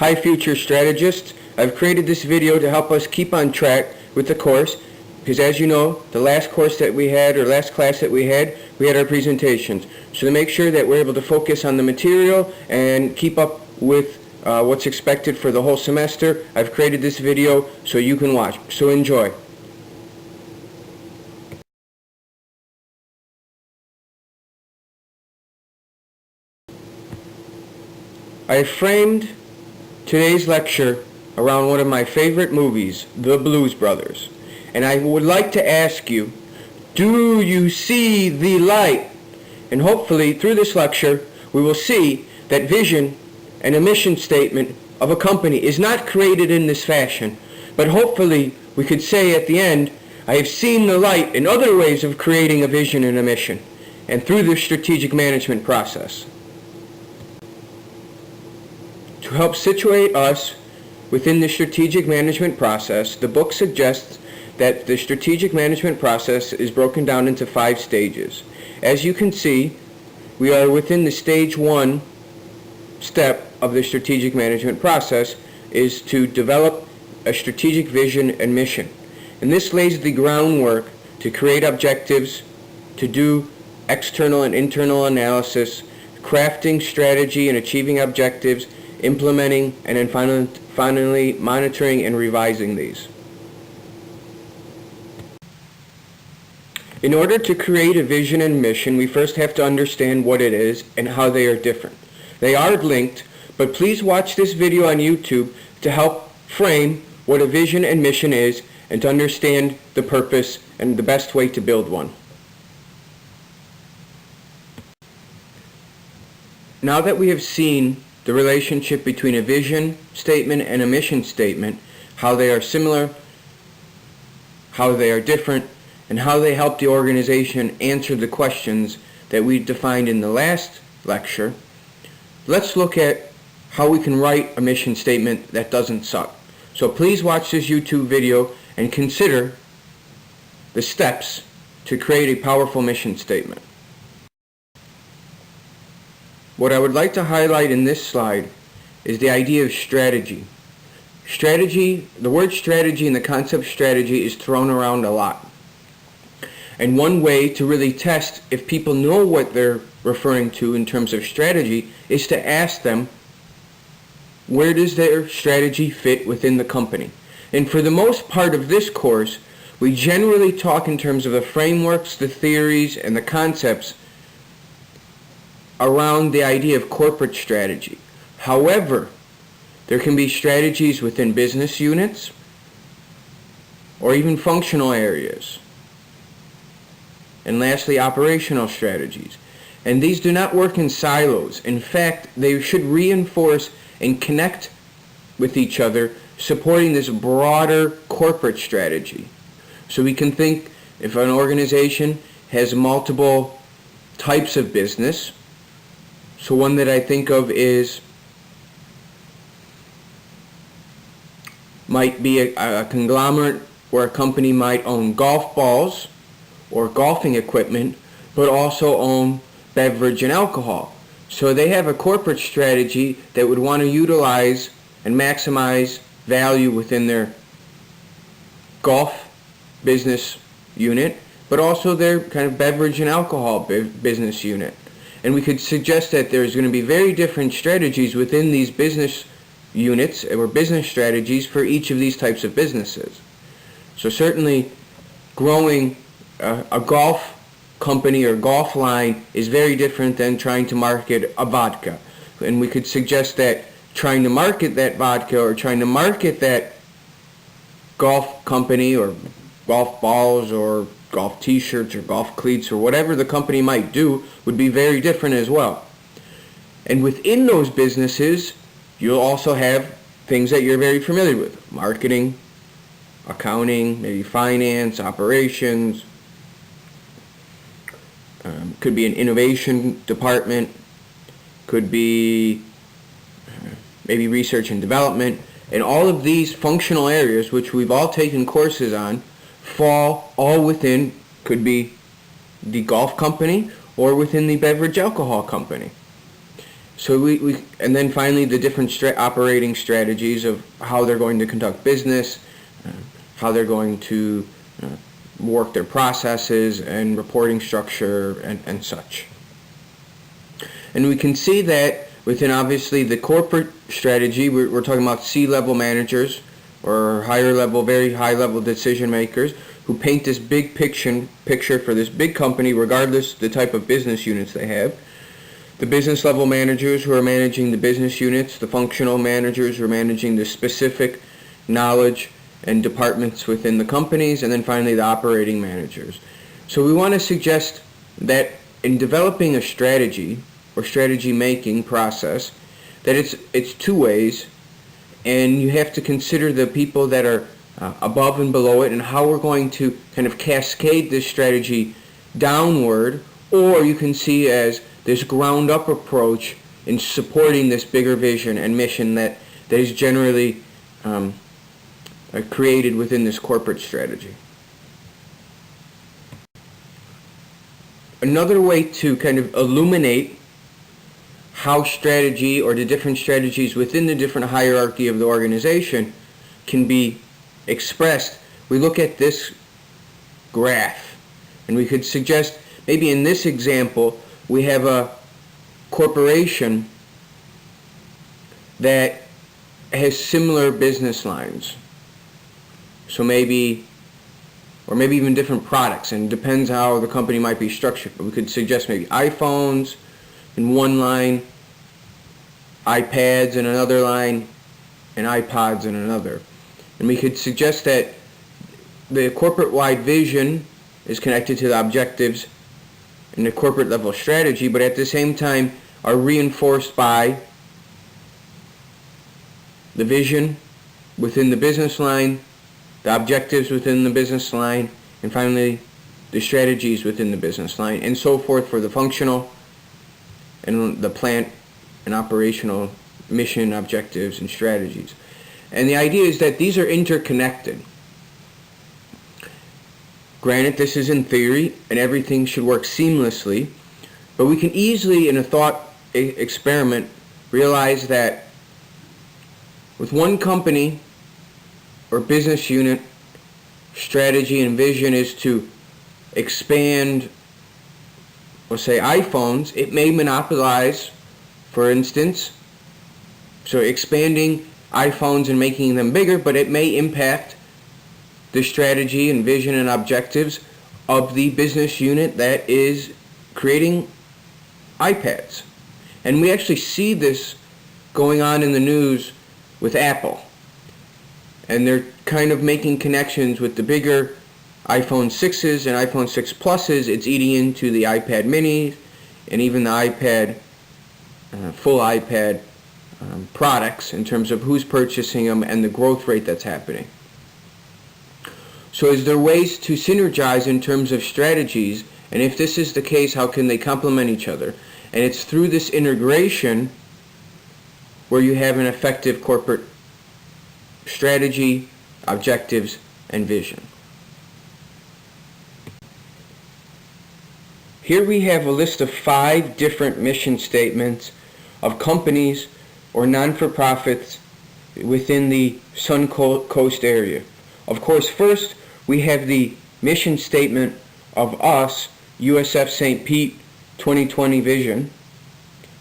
Hi Future Strategist. I've created this video to help us keep on track with the course because, as you know, the last course that we had, or last class that we had our presentations. So to make sure that we're able to focus on the material and keep up with what's expected for the whole semester, I've created this video so you can watch. So enjoy. I framed today's lecture around one of my favorite movies, The Blues Brothers. And I would like to ask you, do you see the light? And hopefully through this lecture we will see that vision and a mission statement of a company is not created in this fashion, but hopefully we could say at the end, I have seen the light in other ways of creating a vision and a mission, and through the strategic management process. To help situate us within the strategic management process, the book suggests that the strategic management process is broken down into 5 stages. As you can see, we are within the stage 1 step of the strategic management process is to develop a strategic vision and mission. And this lays the groundwork to create objectives, to do external and internal analysis, crafting strategy and achieving objectives, implementing, and then finally monitoring and revising these. In order to create a vision and mission, we first have to understand what it is and how they are different. They are linked, but please watch this video on YouTube to help frame what a vision and mission is and to understand the purpose and the best way to build one. Now that we have seen the relationship between a vision statement and a mission statement, how they are similar, how they are different, and how they help the organization answer the questions that we defined in the last lecture, let's look at how we can write a mission statement that doesn't suck. So please watch this YouTube video and consider the steps to create a powerful mission statement. What I would like to highlight in this slide is the idea of strategy. Strategy, the word strategy and the concept strategy is thrown around a lot. And one way to really test if people know what they're referring to in terms of strategy is to ask them, where does their strategy fit within the company? And for the most part of this course, we generally talk in terms of the frameworks, the theories, and the concepts around the idea of corporate strategy. However, there can be strategies within business units or even functional areas. And lastly, operational strategies. And these do not work in silos. In fact, they should reinforce and connect with each other, supporting this broader corporate strategy. So we can think if an organization has multiple types of business. So one that I think of might be a conglomerate where a company might own golf balls or golfing equipment, but also own beverage and alcohol. So they have a corporate strategy that would want to utilize and maximize value within their golf business unit, but also their kind of beverage and alcohol business unit. And we could suggest that there's going to be very different strategies within these business units or business strategies for each of these types of businesses. So certainly growing a golf company or golf line is very different than trying to market a vodka. And we could suggest that trying to market that vodka or trying to market that golf company or golf balls or golf t-shirts or golf cleats or whatever the company might do would be very different as well. And within those businesses, you'll also have things that you're very familiar with. Marketing, accounting, maybe finance, operations. Could be an innovation department. Could be maybe research and development. And all of these functional areas, which we've all taken courses on, fall all within, could be the golf company or within the beverage alcohol company. So and then finally the different operating strategies of how they're going to conduct business, how they're going to work their processes and reporting structure and such. And we can see that within obviously the corporate strategy, we're talking about C-level managers or higher level, very high level decision makers who paint this big picture for this big company regardless the type of business units they have. The business level managers who are managing the business units, the functional managers who are managing the specific knowledge and departments within the companies, and then finally the operating managers. So we want to suggest that in developing a strategy or strategy making process, that it's two ways, and you have to consider the people that are above and below it and how we're going to kind of cascade this strategy downward, or you can see as this ground up approach in supporting this bigger vision and mission that is generally created within this corporate strategy. Another way to kind of illuminate how strategy or the different strategies within the different hierarchy of the organization can be expressed, we look at this graph, and we could suggest maybe in this example we have a corporation that has similar business lines. So maybe even different products, and it depends how the company might be structured. But we could suggest maybe iPhones in one line, iPads in another line, and iPods in another. And we could suggest that the corporate-wide vision is connected to the objectives and the corporate level strategy, but at the same time are reinforced by the vision within the business line, the objectives within the business line, and finally the strategies within the business line, and so forth for the functional and the plant and operational mission, objectives, and strategies. And the idea is that these are interconnected. Granted, this is in theory, and everything should work seamlessly, but we can easily, in a thought experiment, realize that with one company or business unit, strategy and vision is to expand, or say iPhones, it may monopolize, for instance, so expanding iPhones and making them bigger, but it may impact the strategy and vision and objectives of the business unit that is creating iPads. And we actually see this going on in the news with Apple. And they're kind of making connections with the bigger iPhone 6s and iPhone 6 Pluses. It's eating into the iPad minis and even the iPad, full iPad products in terms of who's purchasing them and the growth rate that's happening. So is there ways to synergize in terms of strategies? And if this is the case, how can they complement each other? And it's through this integration where you have an effective corporate strategy, objectives, and vision. Here we have a list of 5 different mission statements of companies or non-for-profits within the Suncoast area. Of course, first we have the mission statement of us, USF St. Pete 2020 vision,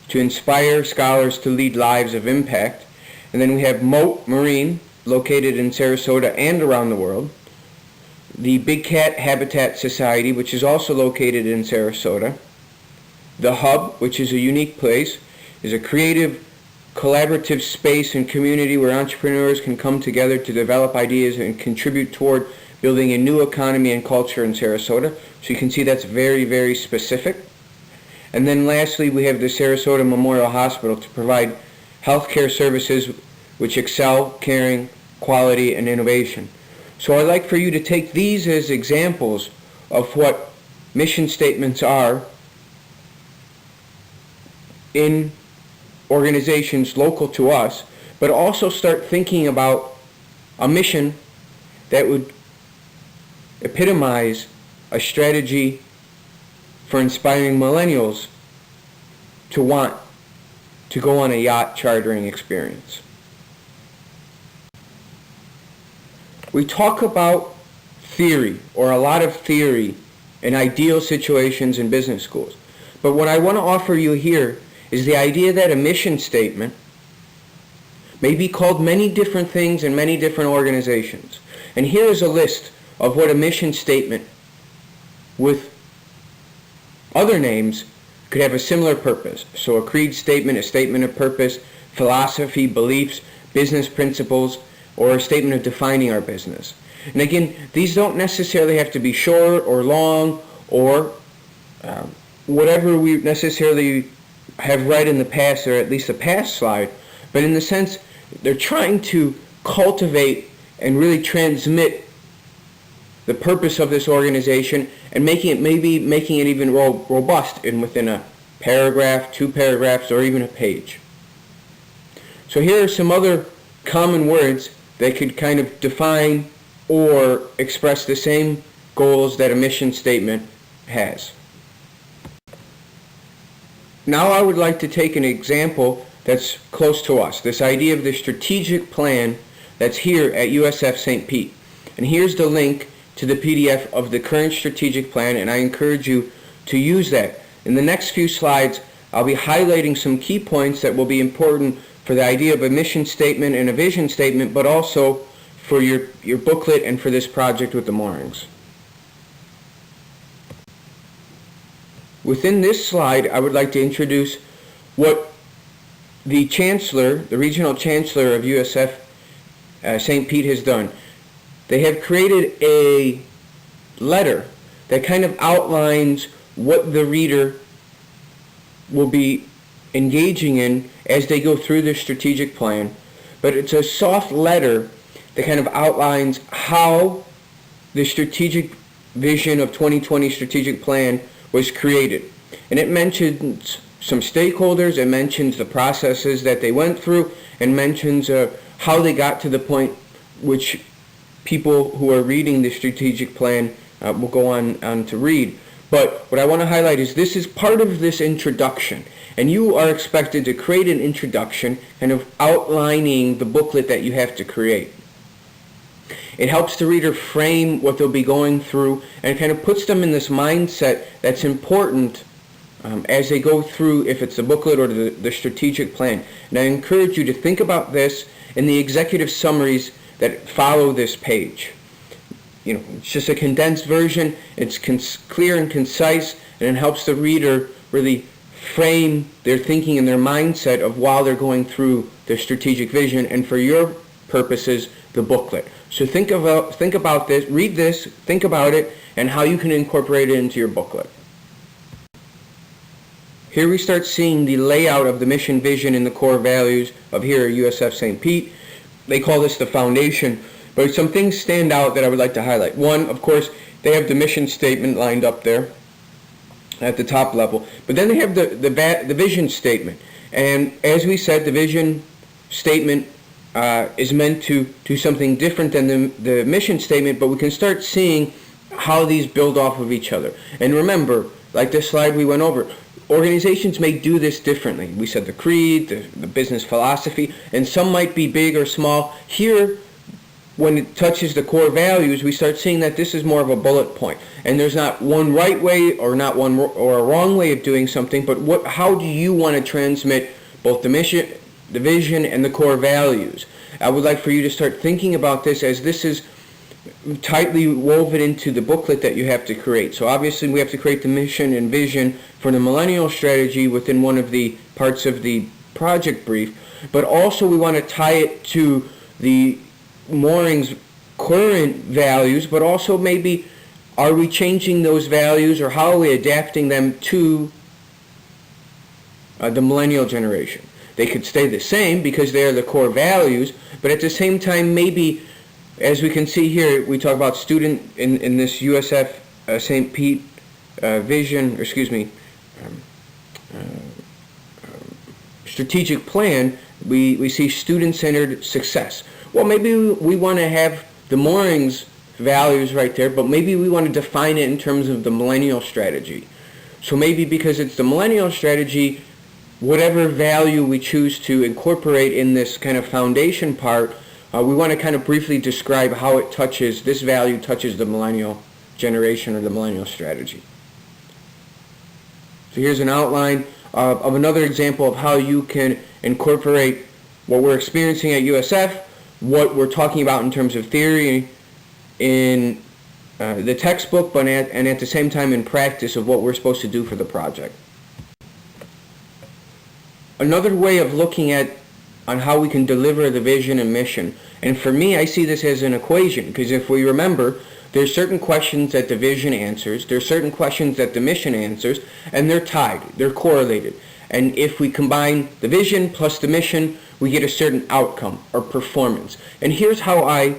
to inspire scholars to lead lives of impact. And then we have Mote Marine, located in Sarasota and around the world. The Big Cat Habitat Society, which is also located in Sarasota. The Hub, which is a unique place, is a creative, collaborative space and community where entrepreneurs can come together to develop ideas and contribute toward building a new economy and culture in Sarasota. So you can see that's very, very specific. And then lastly, we have the Sarasota Memorial Hospital to provide healthcare services which excel, caring, quality, and innovation. So I'd like for you to take these as examples of what mission statements are in organizations local to us, but also start thinking about a mission that would epitomize a strategy for inspiring millennials to want to go on a yacht chartering experience. We talk about theory, or a lot of theory, in ideal situations in business schools. But what I want to offer you here is the idea that a mission statement may be called many different things in many different organizations. And here is a list of what a mission statement with other names could have a similar purpose. So a creed statement, a statement of purpose, philosophy, beliefs, business principles, or a statement of defining our business. And again, these don't necessarily have to be short or long or whatever we necessarily have read in the past, or at least a past slide, but in the sense they're trying to cultivate and really transmit the purpose of this organization and making it even robust in within a paragraph, 2 paragraphs, or even a page. So here are some other common words that could kind of define or express the same goals that a mission statement has. Now I would like to take an example that's close to us, this idea of the strategic plan that's here at USF St. Pete. And here's the link to the PDF of the current strategic plan, and I encourage you to use that. In the next few slides, I'll be highlighting some key points that will be important for the idea of a mission statement and a vision statement, but also for your booklet and for this project with the moorings. Within this slide, I would like to introduce what the chancellor, the regional chancellor of USF St. Pete has done. They have created a letter that kind of outlines what the reader will be engaging in as they go through the strategic plan, but it's a soft letter that kind of outlines how the strategic vision of 2020 strategic plan was created. And it mentions some stakeholders, it mentions the processes that they went through, and mentions how they got to the point which people who are reading the strategic plan will go on to read. But what I want to highlight is this is part of this introduction, and you are expected to create an introduction kind of outlining the booklet that you have to create. It helps the reader frame what they'll be going through, and it kind of puts them in this mindset that's important as they go through, if it's the booklet or the strategic plan. And I encourage you to think about this in the executive summaries that follow this page. You know, it's just a condensed version, it's clear and concise, and it helps the reader really frame their thinking and their mindset of while they're going through their strategic vision, and for your purposes, the booklet. So think about this, read this, think about it, and how you can incorporate it into your booklet. Here we start seeing the layout of the mission, vision, and the core values of here at USF St. Pete. They call this the foundation, but some things stand out that I would like to highlight. One, of course, they have the mission statement lined up there at the top level, but then they have the vision statement. And as we said, the vision statement is meant to do something different than the mission statement, but we can start seeing how these build off of each other. And remember, like this slide we went over, organizations may do this differently. We said the creed, the business philosophy, and some might be big or small. Here, when it touches the core values, we start seeing that this is more of a bullet point. And there's not one right way or not one or a wrong way of doing something, but how do you want to transmit both the mission, the vision, and the core values? I would like for you to start thinking about this, as this is tightly woven into the booklet that you have to create. So obviously we have to create the mission and vision for the millennial strategy within one of the parts of the project brief, but also we want to tie it to the moorings current values, but also maybe are we changing those values, or how are we adapting them to the millennial generation? They could stay the same because they are the core values, but at the same time, maybe, as we can see here, we talk about student in this USF St. Pete vision, or excuse me, strategic plan, we see student-centered success. Well, maybe we want to have the moorings values right there, but maybe we want to define it in terms of the millennial strategy. So maybe because it's the millennial strategy, whatever value we choose to incorporate in this kind of foundation part, we want to kind of briefly describe how it touches, this value touches the millennial generation or the millennial strategy. So here's an outline of another example of how you can incorporate what we're experiencing at USF, what we're talking about in terms of theory in the textbook, but at the same time in practice of what we're supposed to do for the project. Another way of looking at on how we can deliver the vision and mission, and for me I see this as an equation, because if we remember, there's certain questions that the vision answers, there's certain questions that the mission answers, and they're tied, they're correlated. And if we combine the vision plus the mission, we get a certain outcome or performance. And here's how I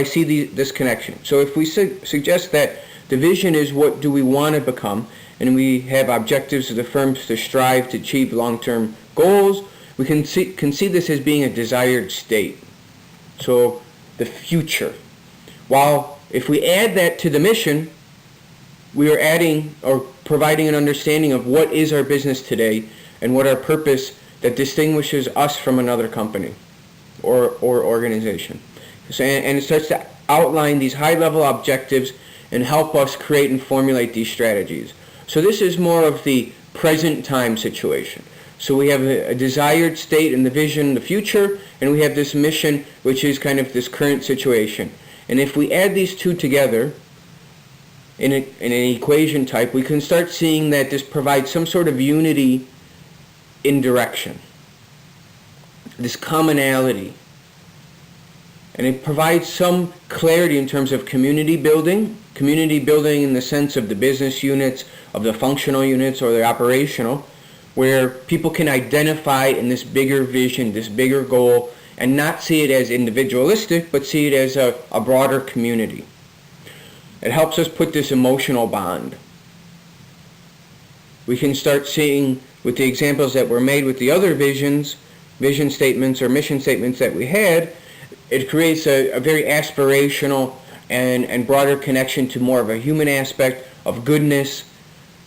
see this connection. So if we suggest that the vision is what do we want to become, and we have objectives of the firms to strive to achieve long-term goals, we can see this as being a desired state. So the future. While if we add that to the mission, we are adding or providing an understanding of what is our business today and what our purpose that distinguishes us from another company or organization. So, and it starts to outline these high-level objectives and help us create and formulate these strategies. So this is more of the present time situation. So we have a desired state in the vision, the future, and we have this mission, which is kind of this current situation. And if we add these two together in an equation type, we can start seeing that this provides some sort of unity in direction, this commonality. And it provides some clarity in terms of community building in the sense of the business units, of the functional units, or the operational, where people can identify in this bigger vision, this bigger goal, and not see it as individualistic, but see it as a broader community. It helps us put this emotional bond. We can start seeing, with the examples that were made with the other vision statements or mission statements that we had, it creates a very aspirational and broader connection to more of a human aspect of goodness.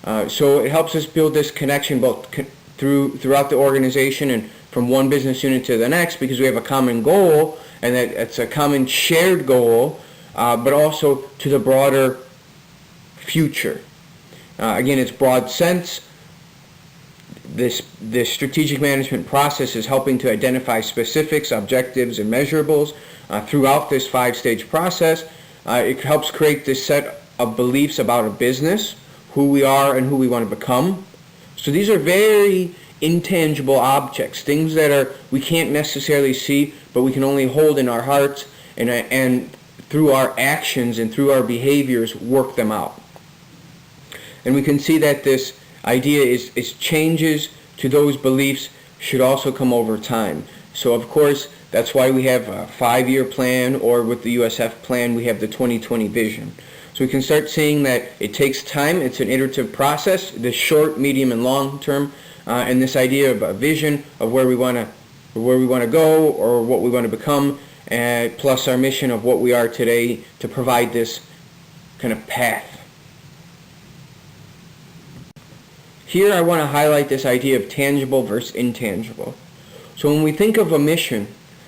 So it helps us build this connection both throughout the organization and from one business unit to the next, because we have a common goal, and that it's a common shared goal, but also to the broader future. Again, it's broad sense. This strategic management process is helping to identify specifics, objectives, and measurables throughout this 5-stage process. It helps create this set of beliefs about a business, who we are and who we want to become. So these are very intangible objects, things that we can't necessarily see, but we can only hold in our hearts and through our actions and through our behaviors work them out. And we can see that this idea is changes to those beliefs should also come over time. So of course, that's why we have a 5-year plan, or with the USF plan, we have the 2020 vision. So we can start seeing that it takes time, it's an iterative process, the short, medium, and long term, and this idea of a vision of where we want to go or what we want to become, plus our mission of what we are today to provide this kind of path. Here I want to highlight this idea of tangible versus intangible. So when we think of a mission,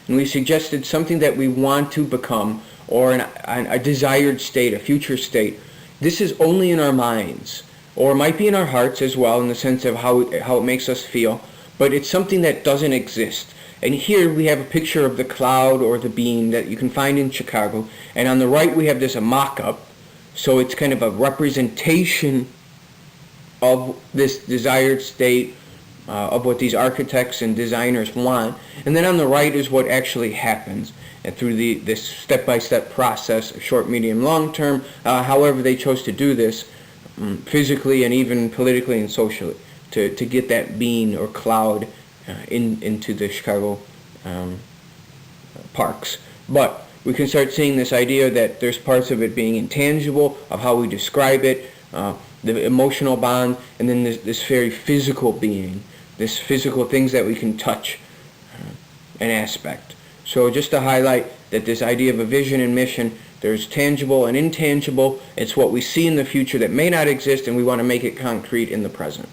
and we suggested something that we want to become, or a desired state, a future state, this is only in our minds, or it might be in our hearts as well, in the sense of how it makes us feel, but it's something that doesn't exist. And here we have a picture of the cloud or the beam that you can find in Chicago, and on the right we have this a mock-up, so it's kind of a representation of this desired state, of what these architects and designers want. And then on the right is what actually happens and through this step-by-step process, short, medium, long term, however they chose to do this, physically and even politically and socially, to get that beam or cloud into the Chicago parks. But we can start seeing this idea that there's parts of it being intangible, of how we describe it, the emotional bond, and then this very physical being, this physical things that we can touch, an aspect. So just to highlight that this idea of a vision and mission, there's tangible and intangible. It's what we see in the future that may not exist, and we want to make it concrete in the present.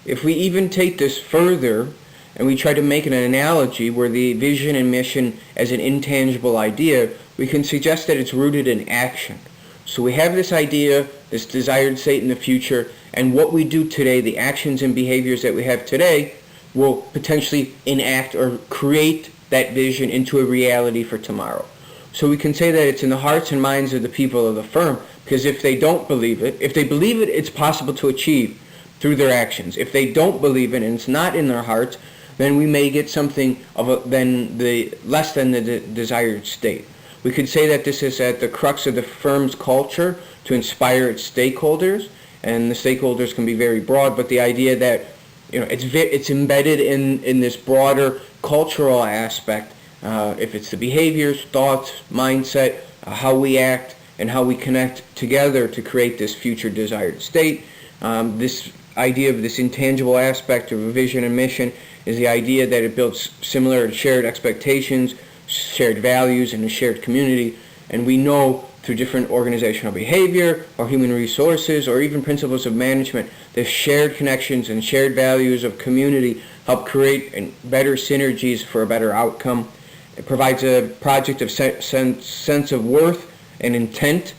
if we even take this further and we try to make an analogy where the vision and mission as an intangible idea, we can suggest that it's rooted in action. So we have this idea, this desired state in the future, and what we do today, the actions and behaviors that we have today, will potentially enact or create that vision into a reality for tomorrow. So we can say that it's in the hearts and minds of the people of the firm, because if they don't believe it, if they believe it, it's possible to achieve through their actions. If they don't believe it and it's not in their hearts, then we may get something of less than the desired state. We could say that this is at the crux of the firm's culture to inspire its stakeholders, and the stakeholders can be very broad, but the idea that it's embedded in this broader cultural aspect. If it's the behaviors, thoughts, mindset, how we act, and how we connect together to create this future desired state. This idea of this intangible aspect of a vision and mission is the idea that it builds similar shared expectations, shared values, and a shared community. And we know through different organizational behavior or human resources or even principles of management, the shared connections and shared values of community help create better synergies for a better outcome. It provides a project of sense of worth and intent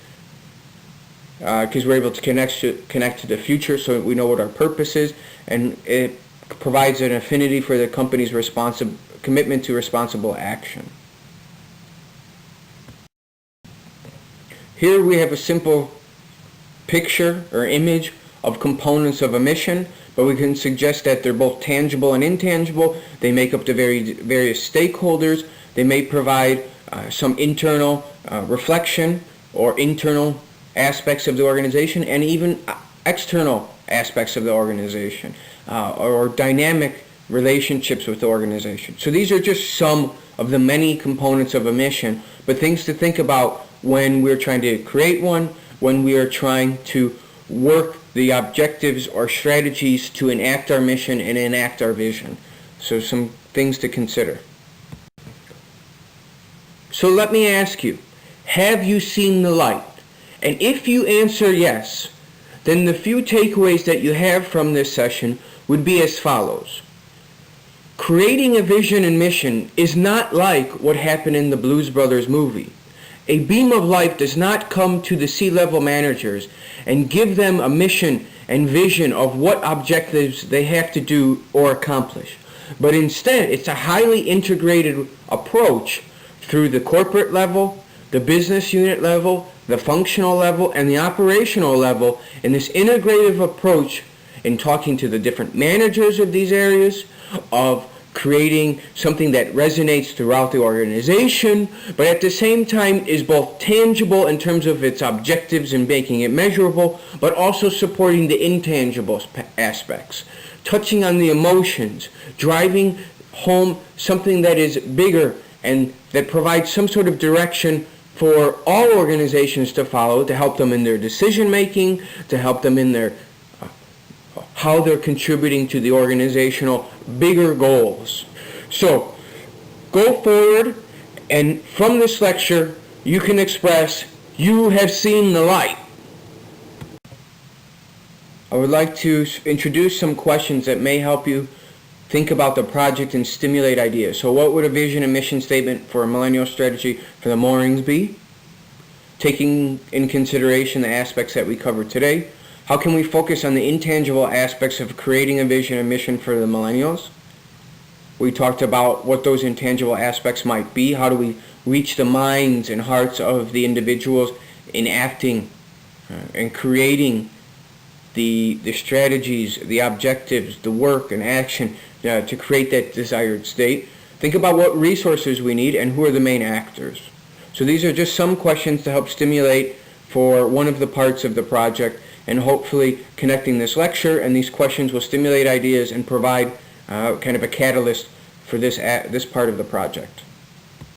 because we're able to connect to the future so we know what our purpose is, and it provides an affinity for the company's commitment to responsible action. Here we have a simple picture or image of components of a mission, but we can suggest that they're both tangible and intangible. They make up the various stakeholders. They may provide some internal reflection or internal aspects of the organization and even external aspects of the organization or dynamic relationships with the organization. So these are just some of the many components of a mission, but things to think about when we're trying to create one, when we are trying to work the objectives or strategies to enact our mission and enact our vision. So some things to consider. So let me ask you, have you seen the light? And if you answer yes, then the few takeaways that you have from this session would be as follows. Creating a vision and mission is not like what happened in the Blues Brothers movie. A beam of light does not come to the C-level managers and give them a mission and vision of what objectives they have to do or accomplish. But instead, it's a highly integrated approach through the corporate level, the business unit level, the functional level, and the operational level, in this integrative approach in talking to the different managers of these areas, of creating something that resonates throughout the organization, but at the same time is both tangible in terms of its objectives and making it measurable, but also supporting the intangible aspects, touching on the emotions, driving home something that is bigger and that provides some sort of direction for all organizations to follow, to help them in their decision making, to help them in their how they're contributing to the organizational bigger goals. So go forward, and from this lecture you can express you have seen the light. I would like to introduce some questions that may help you think about the project and stimulate ideas. So what would a vision and mission statement for a millennial strategy for the Moorings be? Taking in consideration the aspects that we covered today, how can we focus on the intangible aspects of creating a vision and mission for the millennials? We talked about what those intangible aspects might be. How do we reach the minds and hearts of the individuals in acting and creating the strategies, the objectives, the work and action to create that desired state. Think about what resources we need and who are the main actors. So these are just some questions to help stimulate for one of the parts of the project, and hopefully connecting this lecture and these questions will stimulate ideas and provide kind of a catalyst for this part of the project.